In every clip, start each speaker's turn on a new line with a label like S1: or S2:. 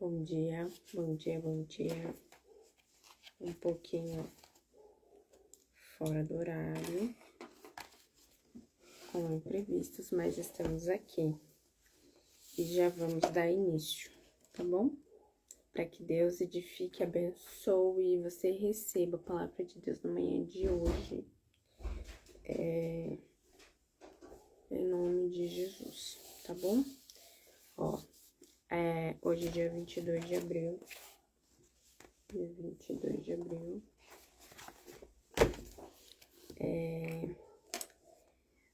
S1: Bom dia, bom dia, bom dia. Um pouquinho fora do horário, com imprevistos, mas estamos aqui. E já vamos dar início, tá bom? Para que Deus edifique, abençoe e você receba a palavra de Deus na manhã de hoje. Em nome de Jesus, tá bom? Hoje é dia 22 de abril. Dia 22 de abril.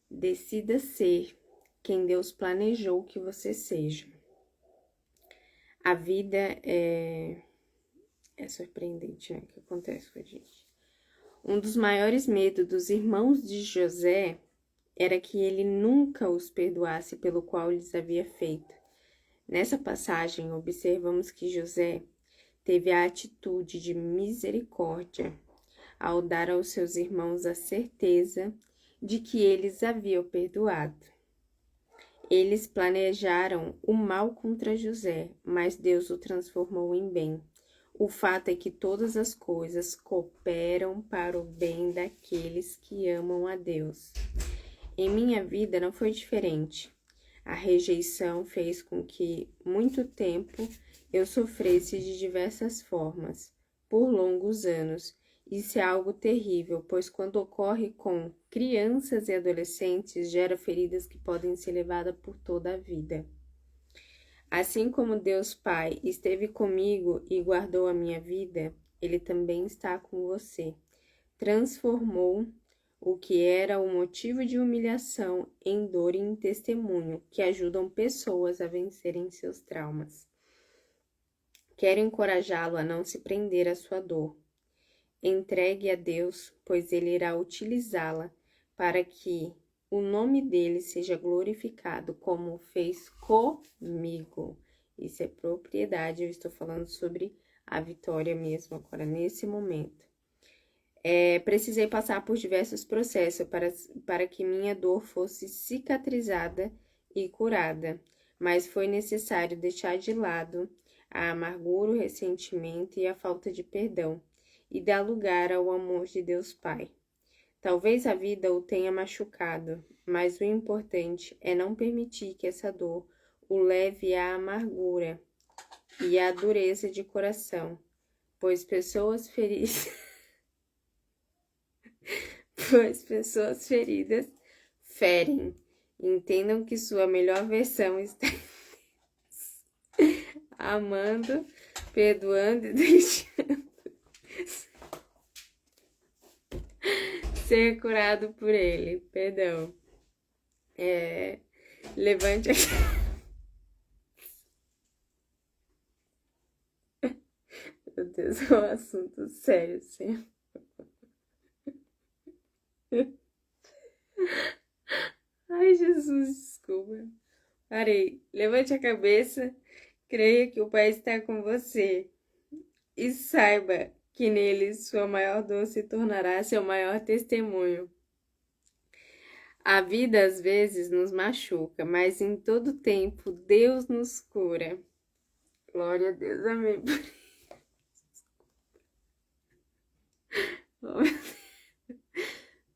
S1: Decida ser quem Deus planejou que você seja. A vida é surpreendente, né? O que acontece com a gente. Um dos maiores medos dos irmãos de José era que ele nunca os perdoasse pelo qual lhes havia feito. Nessa passagem, observamos que José teve a atitude de misericórdia ao dar aos seus irmãos a certeza de que eles haviam perdoado. Eles planejaram o mal contra José, mas Deus o transformou em bem. O fato é que todas as coisas cooperam para o bem daqueles que amam a Deus. Em minha vida não foi diferente. A rejeição fez com que, muito tempo, eu sofresse de diversas formas, por longos anos. Isso é algo terrível, pois quando ocorre com crianças e adolescentes, gera feridas que podem ser levadas por toda a vida. Assim como Deus Pai esteve comigo e guardou a minha vida, Ele também está com você. Transformou o que era o motivo de humilhação em dor e em testemunho, que ajudam pessoas a vencerem seus traumas. Quero encorajá-lo a não se prender à sua dor. Entregue a Deus, pois Ele irá utilizá-la para que o nome dele seja glorificado, como fez comigo. Isso é propriedade, eu estou falando sobre a Vitória mesmo agora, nesse momento. Precisei passar por diversos processos para que minha dor fosse cicatrizada e curada, mas foi necessário deixar de lado a amargura, o ressentimento e a falta de perdão, e dar lugar ao amor de Deus Pai. Talvez a vida o tenha machucado, mas o importante é não permitir que essa dor o leve à amargura e à dureza de coração, pois pessoas feridas ferem. Entendam que sua melhor versão está amando, perdoando e deixando ser curado por ele. Perdão. Levante a... Meu Deus, é um assunto sério, sim. Ai, Jesus, desculpa. Parei. Levante a cabeça, creia que o Pai está com você. E saiba que nele sua maior dor se tornará seu maior testemunho. A vida às vezes nos machuca, mas em todo tempo Deus nos cura. Glória a Deus, amém.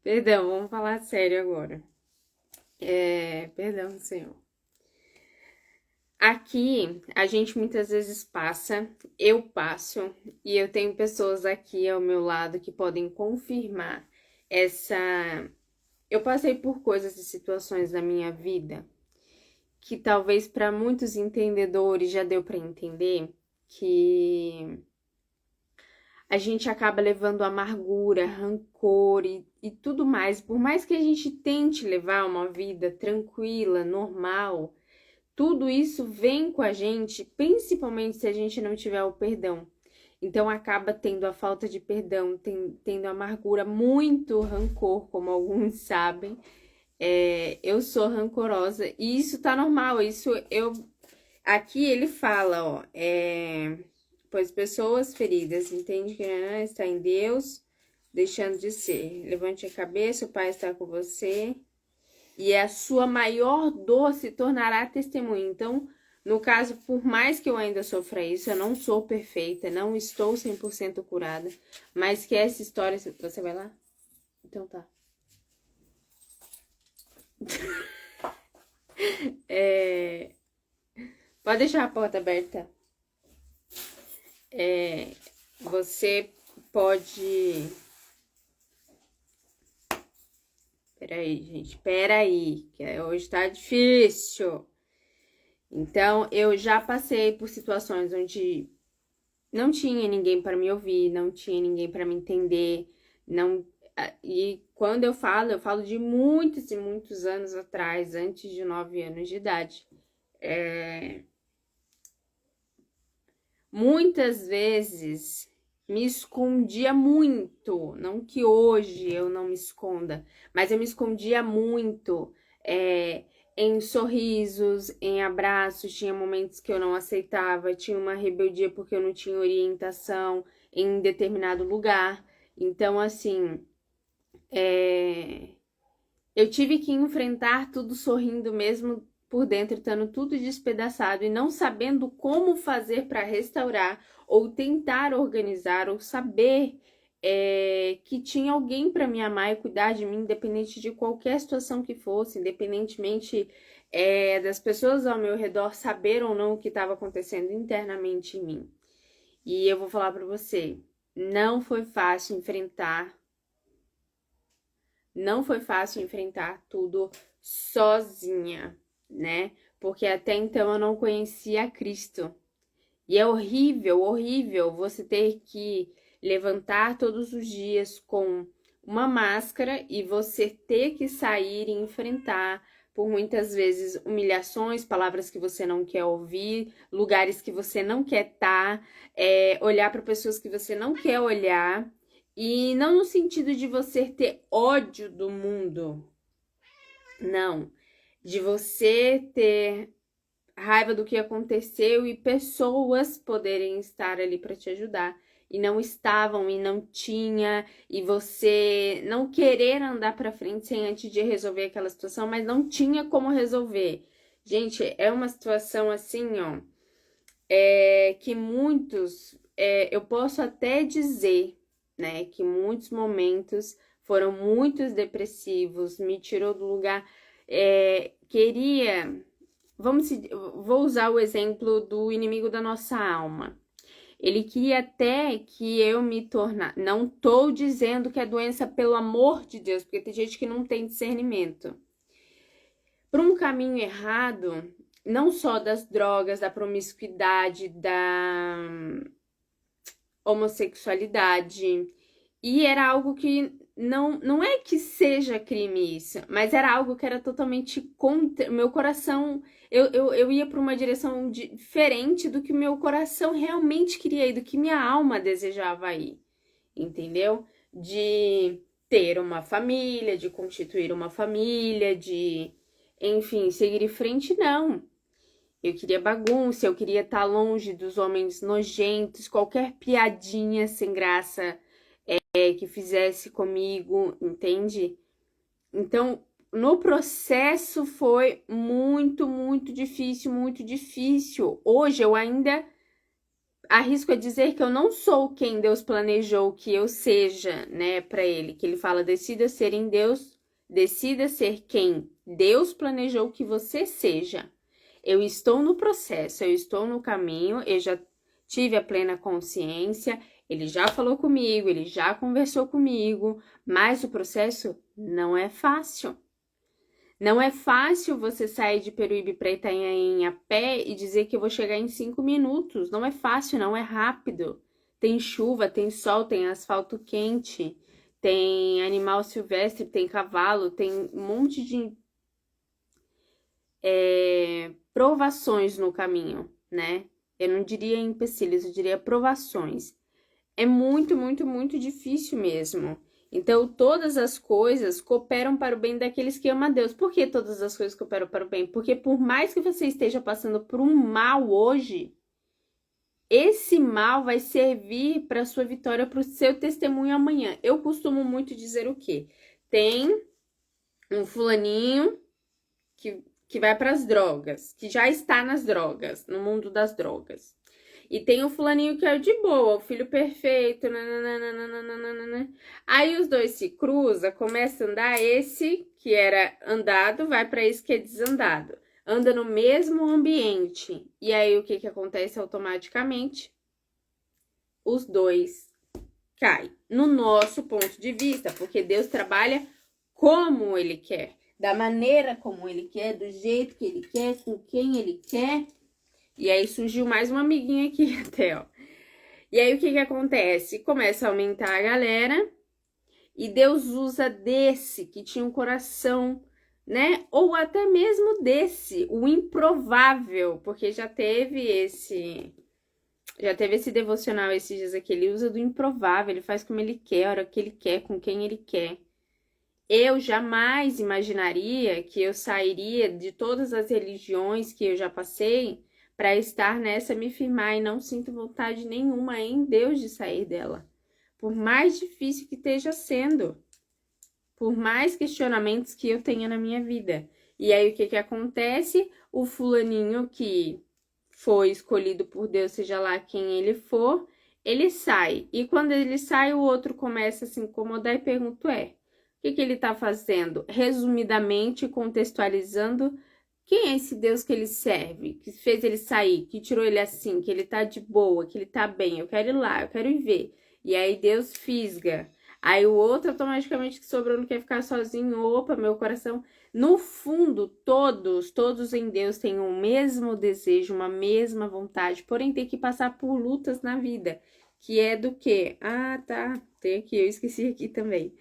S1: Perdão, vamos falar sério agora. Perdão, Senhor. Aqui, a gente muitas vezes passa, eu passo, e eu tenho pessoas aqui ao meu lado que podem confirmar Eu passei por coisas e situações na minha vida que talvez para muitos entendedores já deu para entender que a gente acaba levando amargura, rancor e tudo mais. Por mais que a gente tente levar uma vida tranquila, normal, tudo isso vem com a gente, principalmente se a gente não tiver o perdão. Então acaba tendo a falta de perdão, tendo amargura, muito rancor, como alguns sabem. Eu sou rancorosa e isso tá normal. Aqui ele fala, ó, pois pessoas feridas, entende que está em Deus, deixando de ser. Levante a cabeça, o Pai está com você. E a sua maior dor se tornará testemunho. Então, No caso, por mais que eu ainda sofra isso, eu não sou perfeita, não estou 100% curada, mas que essa história... Você vai lá? Então tá. Pode deixar a porta aberta. Você pode... Peraí, gente, peraí, que hoje tá difícil. Então, eu já passei por situações onde não tinha ninguém para me ouvir, não tinha ninguém para me entender, não... E quando eu falo de muitos e muitos anos atrás, antes de 9 anos de idade. Muitas vezes me escondia muito, não que hoje eu não me esconda, mas eu me escondia muito em sorrisos, em abraços, tinha momentos que eu não aceitava, tinha uma rebeldia porque eu não tinha orientação em determinado lugar. Então, assim, eu tive que enfrentar tudo sorrindo mesmo por dentro, estando tudo despedaçado e não sabendo como fazer para restaurar ou tentar organizar ou saber que tinha alguém para me amar e cuidar de mim, independente de qualquer situação que fosse, independentemente das pessoas ao meu redor saber ou não o que estava acontecendo internamente em mim. E eu vou falar para você, não foi fácil enfrentar. Não foi fácil enfrentar tudo sozinha, né? Porque até então eu não conhecia Cristo. E é horrível, horrível você ter que levantar todos os dias com uma máscara e você ter que sair e enfrentar por muitas vezes humilhações, palavras que você não quer ouvir, lugares que você não quer estar, olhar para pessoas que você não quer olhar. E não no sentido de você ter ódio do mundo, não. De você ter raiva do que aconteceu e pessoas poderem estar ali para te ajudar. E não estavam, e não tinha, e você não querer andar para frente sem antes de resolver aquela situação, mas não tinha como resolver. Gente, é uma situação assim, ó, que muitos, eu posso até dizer, né, que muitos momentos foram muito depressivos, me tirou do lugar, queria, vou usar o exemplo do inimigo da nossa alma. Ele queria até que eu me tornar, não tô dizendo que é doença, pelo amor de Deus, porque tem gente que não tem discernimento. Para um caminho errado, não só das drogas, da promiscuidade, da homossexualidade. E era algo que não é que seja crime isso, mas era algo que era totalmente contra. Meu coração, eu ia para uma direção diferente do que meu coração realmente queria ir, do que minha alma desejava ir, entendeu? De ter uma família, de constituir uma família, de, enfim, seguir em frente, não. Eu queria bagunça, eu queria estar longe dos homens nojentos, qualquer piadinha sem graça que fizesse comigo, entende? Então, no processo foi muito, muito difícil, muito difícil. Hoje eu ainda arrisco a dizer que eu não sou quem Deus planejou que eu seja, né, para ele, que ele fala: decida ser em Deus, decida ser quem Deus planejou que você seja. Eu estou no processo, eu estou no caminho, eu já tive a plena consciência, ele já falou comigo, ele já conversou comigo, mas o processo não é fácil. Não é fácil você sair de Peruíbe para Itanhaém a pé e dizer que eu vou chegar em 5 minutos. Não é fácil, não é rápido. Tem chuva, tem sol, tem asfalto quente, tem animal silvestre, tem cavalo, tem um monte de provações no caminho, né? Eu não diria empecilhos, eu diria provações. É muito, muito, muito difícil mesmo. Então, todas as coisas cooperam para o bem daqueles que amam a Deus. Por que todas as coisas cooperam para o bem? Porque por mais que você esteja passando por um mal hoje, esse mal vai servir para a sua vitória, para o seu testemunho amanhã. Eu costumo muito dizer o quê? Tem um fulaninho que que vai para as drogas, que já está nas drogas, no mundo das drogas. E tem o fulaninho que é de boa, o filho perfeito, nananana. Aí os dois se cruzam, começa a andar, esse que era andado vai para esse que é desandado. Anda no mesmo ambiente. E aí o que que acontece automaticamente? Os dois caem. No nosso ponto de vista, porque Deus trabalha como Ele quer, da maneira como Ele quer, do jeito que Ele quer, com quem Ele quer. E aí surgiu mais um amiguinho aqui até, ó. E aí o que que acontece? Começa a aumentar a galera e Deus usa desse que tinha um coração, né? Ou até mesmo desse, o improvável, porque já teve esse devocional esses dias aqui, ele usa do improvável, ele faz como ele quer, a hora que ele quer, com quem ele quer. Eu jamais imaginaria que eu sairia de todas as religiões que eu já passei para estar nessa, me firmar, e não sinto vontade nenhuma em Deus de sair dela. Por mais difícil que esteja sendo, por mais questionamentos que eu tenha na minha vida. E aí o que que acontece? O fulaninho que foi escolhido por Deus, seja lá quem ele for, ele sai. E quando ele sai, o outro começa a se incomodar e pergunta, o que que ele está fazendo? Resumidamente, contextualizando, quem é esse Deus que ele serve? Que fez ele sair, que tirou ele assim, que ele tá de boa, que ele tá bem, eu quero ir lá, eu quero ir ver. E aí Deus fisga. Aí o outro automaticamente que sobrou não quer ficar sozinho. Opa, meu coração. No fundo, todos em Deus têm o mesmo desejo, uma mesma vontade, porém tem que passar por lutas na vida. Que é do quê? Ah, tá. Tem aqui, eu esqueci aqui também.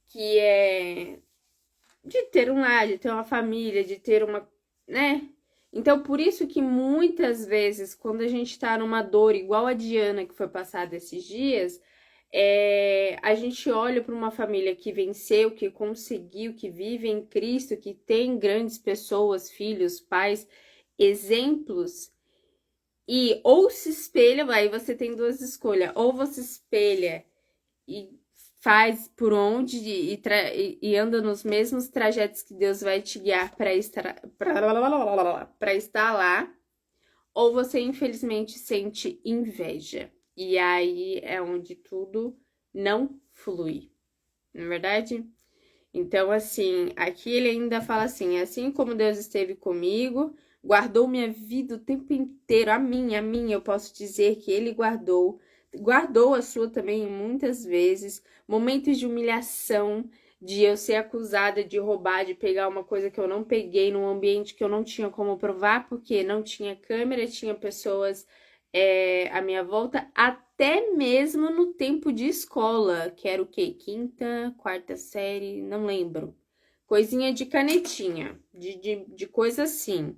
S1: Que é de ter um lar, de ter uma família, de ter uma, né? Então, por isso que muitas vezes, quando a gente tá numa dor igual a Diana, que foi passada esses dias, a gente olha para uma família que venceu, que conseguiu, que vive em Cristo, que tem grandes pessoas, filhos, pais, exemplos, e ou se espelha, aí você tem duas escolhas, ou você espelha e faz por onde e anda nos mesmos trajetos que Deus vai te guiar para estar lá, ou você infelizmente sente inveja. E aí é onde tudo não flui, não é verdade? Então, assim, aqui ele ainda fala assim como Deus esteve comigo, guardou minha vida o tempo inteiro, a minha, eu posso dizer que ele guardou a sua também muitas vezes, momentos de humilhação, de eu ser acusada de roubar, de pegar uma coisa que eu não peguei num ambiente que eu não tinha como provar, porque não tinha câmera, tinha pessoas à minha volta, até mesmo no tempo de escola, que era o quê? Quinta, quarta série, não lembro. Coisinha de canetinha, de coisa assim.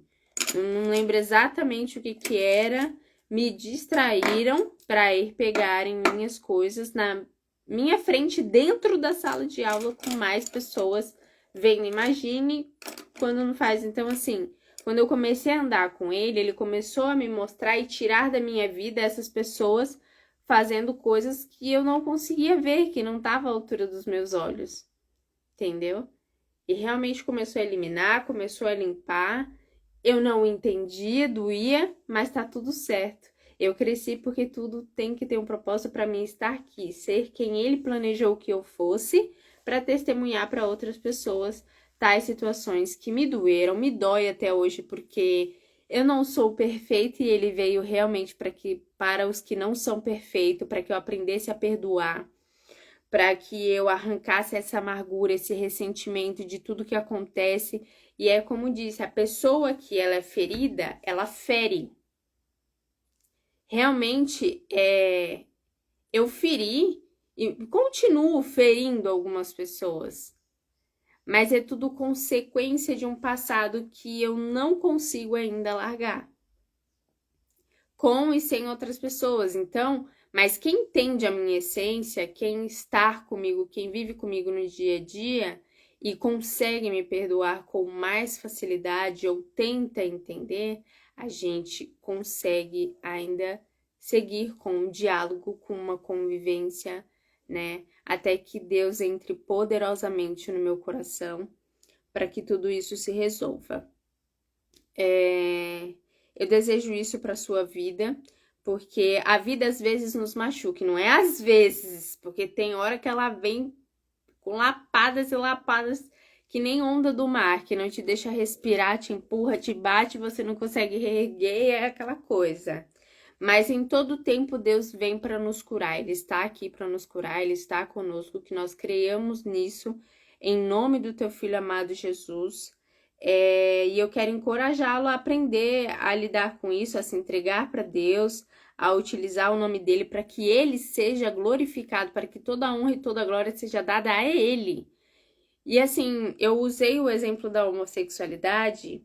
S1: Não lembro exatamente o que que era. Me distraíram para ir pegarem minhas coisas na minha frente, dentro da sala de aula, com mais pessoas vendo. Imagine quando não faz. Então, assim, quando eu comecei a andar com ele, ele começou a me mostrar e tirar da minha vida essas pessoas fazendo coisas que eu não conseguia ver, que não estava à altura dos meus olhos. Entendeu? E realmente começou a eliminar, começou a limpar. Eu não entendia, doía, mas tá tudo certo. Eu cresci porque tudo tem que ter um propósito para mim estar aqui, ser quem ele planejou que eu fosse, para testemunhar para outras pessoas tais situações que me doeram, me dói até hoje porque eu não sou perfeita e ele veio realmente para os que não são perfeitos, para que eu aprendesse a perdoar, para que eu arrancasse essa amargura, esse ressentimento de tudo que acontece. E é como disse, a pessoa que ela é ferida, ela fere. Realmente, eu feri e continuo ferindo algumas pessoas. Mas é tudo consequência de um passado que eu não consigo ainda largar. Com e sem outras pessoas. Então, mas quem entende a minha essência, quem está comigo, quem vive comigo no dia a dia e consegue me perdoar com mais facilidade ou tenta entender, a gente consegue ainda seguir com um diálogo, com uma convivência, né? Até que Deus entre poderosamente no meu coração para que tudo isso se resolva. Eu desejo isso para sua vida, porque a vida às vezes nos machuca, não é às vezes, porque tem hora que ela vem com lapadas e lapadas que nem onda do mar, que não te deixa respirar, te empurra, te bate, você não consegue reerguer, é aquela coisa. Mas em todo tempo Deus vem para nos curar, Ele está aqui para nos curar, Ele está conosco, que nós creiamos nisso, em nome do Teu Filho amado Jesus. E eu quero encorajá-lo a aprender a lidar com isso, a se entregar para Deus, a utilizar o nome dele para que ele seja glorificado, para que toda a honra e toda a glória seja dada a ele. E assim, eu usei o exemplo da homossexualidade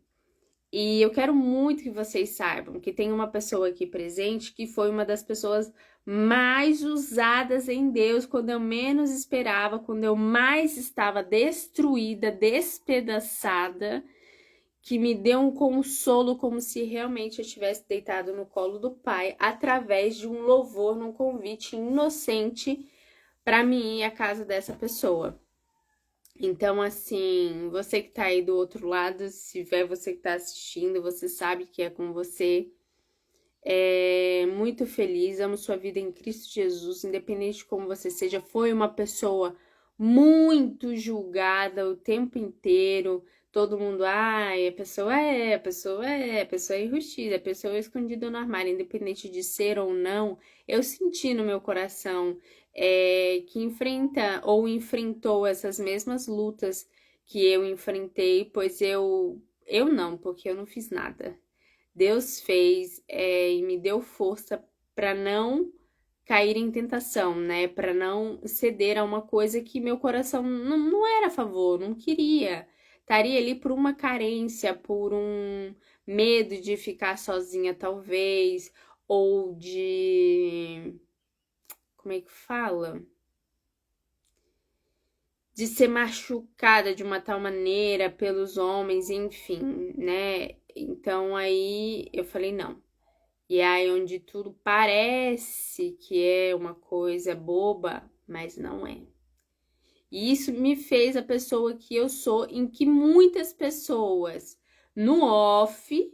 S1: e eu quero muito que vocês saibam que tem uma pessoa aqui presente que foi uma das pessoas mais usadas em Deus quando eu menos esperava, quando eu mais estava destruída, despedaçada, que me deu um consolo como se realmente eu tivesse deitado no colo do Pai, através de um louvor, num convite inocente para mim ir à casa dessa pessoa. Então, assim, você que tá aí do outro lado, se tiver você que tá assistindo, você sabe que é com você. Muito feliz, amo sua vida em Cristo Jesus, independente de como você seja. Foi uma pessoa muito julgada o tempo inteiro. Todo mundo, a pessoa a pessoa é injustiça, a pessoa é escondida no armário, independente de ser ou não. Eu senti no meu coração que enfrenta ou enfrentou essas mesmas lutas que eu enfrentei, pois eu não, porque eu não fiz nada. Deus fez e me deu força para não cair em tentação, né? Para não ceder a uma coisa que meu coração não era a favor, não queria. Estaria ali por uma carência, por um medo de ficar sozinha, talvez, ou de. Como é que fala? De ser machucada de uma tal maneira pelos homens, enfim, né? Então aí eu falei, não. E aí onde tudo parece que é uma coisa boba, mas não é. E isso me fez a pessoa que eu sou, em que muitas pessoas no off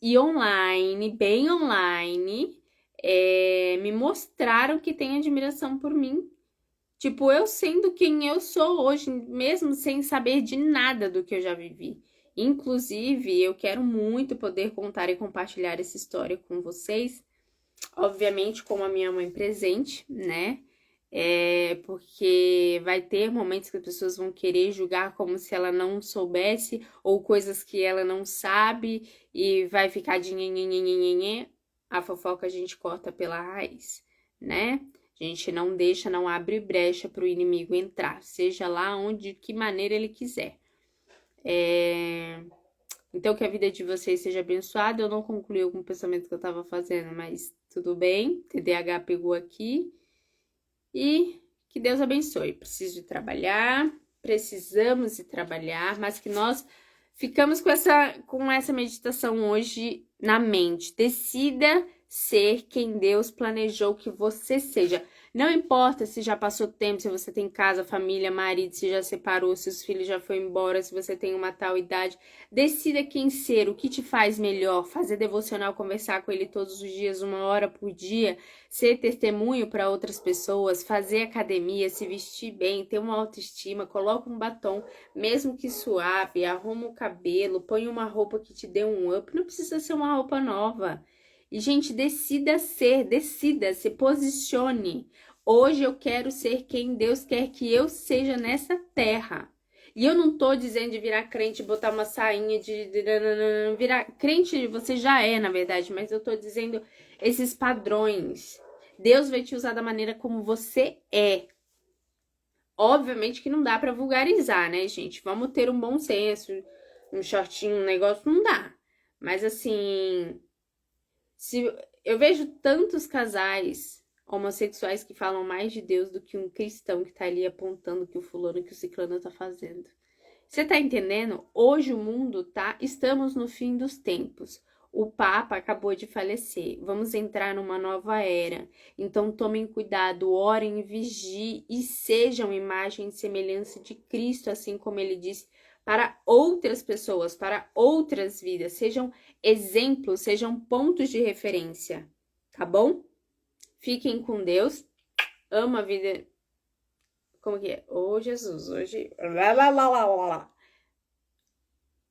S1: e online, bem online, me mostraram que têm admiração por mim. Tipo, eu sendo quem eu sou hoje, mesmo sem saber de nada do que eu já vivi. Inclusive, eu quero muito poder contar e compartilhar essa história com vocês. Obviamente, com a minha mãe presente, né? Porque vai ter momentos que as pessoas vão querer julgar como se ela não soubesse, ou coisas que ela não sabe, e vai ficar de nhenhenhenhenhenhen. A fofoca a gente corta pela raiz, né? A gente não deixa, não abre brecha para o inimigo entrar, seja lá onde, de que maneira ele quiser. Então, que a vida de vocês seja abençoada. Eu não concluí algum pensamento que eu estava fazendo, mas tudo bem. TDAH pegou aqui. E que Deus abençoe. Preciso de trabalhar, precisamos de trabalhar, mas que nós ficamos com essa meditação hoje na mente. Decida ser quem Deus planejou que você seja. Não importa se já passou tempo, se você tem casa, família, marido, se já separou, se os filhos já foram embora, se você tem uma tal idade. Decida quem ser, o que te faz melhor. Fazer devocional, conversar com ele todos os dias, 1 hora por dia. Ser testemunho para outras pessoas, fazer academia, se vestir bem, ter uma autoestima, coloca um batom, mesmo que suave, arruma o cabelo, põe uma roupa que te dê um up. Não precisa ser uma roupa nova. E, gente, decida, se posicione. Hoje eu quero ser quem Deus quer que eu seja nessa terra. E eu não tô dizendo de virar crente, botar uma sainha de virar crente, você já é, na verdade, mas eu tô dizendo esses padrões. Deus vai te usar da maneira como você é. Obviamente que não dá pra vulgarizar, né, gente? Vamos ter um bom senso, um shortinho, um negócio, não dá. Mas assim, eu vejo tantos casais homossexuais que falam mais de Deus do que um cristão que tá ali apontando que o fulano, que o ciclano tá fazendo. Você tá entendendo? Hoje o mundo estamos no fim dos tempos. O Papa acabou de falecer. Vamos entrar numa nova era. Então tomem cuidado, orem, vigiem e sejam imagem e semelhança de Cristo, assim como ele disse para outras pessoas, para outras vidas. Sejam exemplos, sejam pontos de referência, tá bom? Fiquem com Deus. Amo a vida. Como que é? Ô, Jesus, hoje.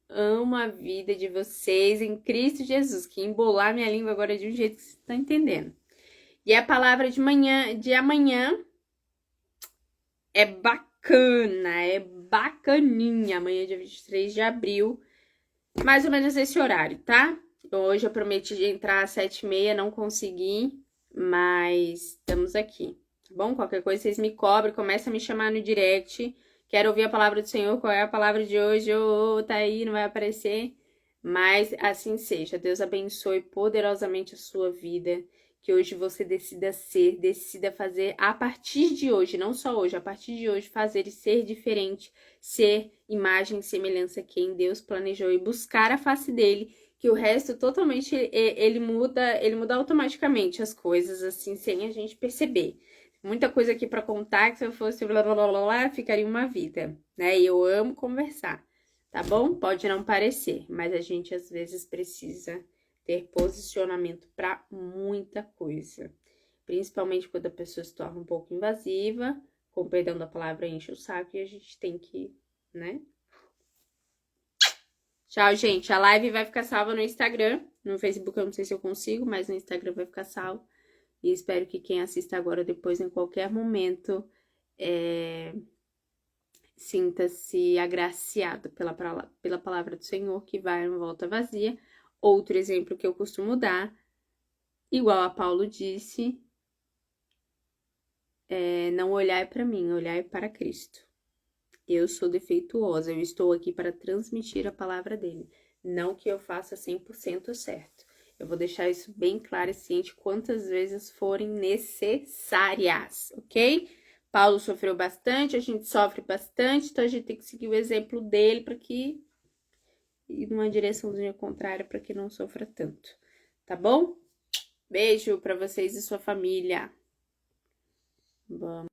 S1: Amo a vida de vocês em Cristo Jesus. Que embolar minha língua agora de um jeito que vocês estão entendendo. E a palavra de amanhã é bacana, é bacaninha. Amanhã, dia 23 de abril. Mais ou menos esse horário, tá? Hoje eu prometi entrar às 7h30, não consegui, mas estamos aqui, tá bom? Qualquer coisa vocês me cobrem, começa a me chamar no direct. Quero ouvir a palavra do Senhor, qual é a palavra de hoje? Tá aí, não vai aparecer. Mas assim seja. Deus abençoe poderosamente a sua vida. Que hoje você decida ser, decida fazer a partir de hoje, não só hoje, a partir de hoje, fazer e ser diferente, ser imagem e semelhança quem Deus planejou e buscar a face dele, que o resto totalmente ele muda automaticamente as coisas, assim, sem a gente perceber. Muita coisa aqui para contar, que se eu fosse blá blá blá blá, ficaria uma vida, né? E eu amo conversar, tá bom? Pode não parecer, mas a gente às vezes precisa ter posicionamento para muita coisa. Principalmente quando a pessoa se torna um pouco invasiva, com perdão da palavra, enche o saco e a gente tem que, né? Tchau, gente. A live vai ficar salva no Instagram. No Facebook eu não sei se eu consigo, mas no Instagram vai ficar salvo. E espero que quem assista agora ou depois, em qualquer momento, sinta-se agraciado pela palavra do Senhor, que vai em volta vazia. Outro exemplo que eu costumo dar, igual a Paulo disse, não olhar para mim, olhar para Cristo. Eu sou defeituosa, eu estou aqui para transmitir a palavra dele. Não que eu faça 100% certo. Eu vou deixar isso bem claro e ciente quantas vezes forem necessárias, ok? Paulo sofreu bastante, a gente sofre bastante, então a gente tem que seguir o exemplo dele para que ir numa direçãozinha contrária para que não sofra tanto, tá bom? Beijo para vocês e sua família. Vamos.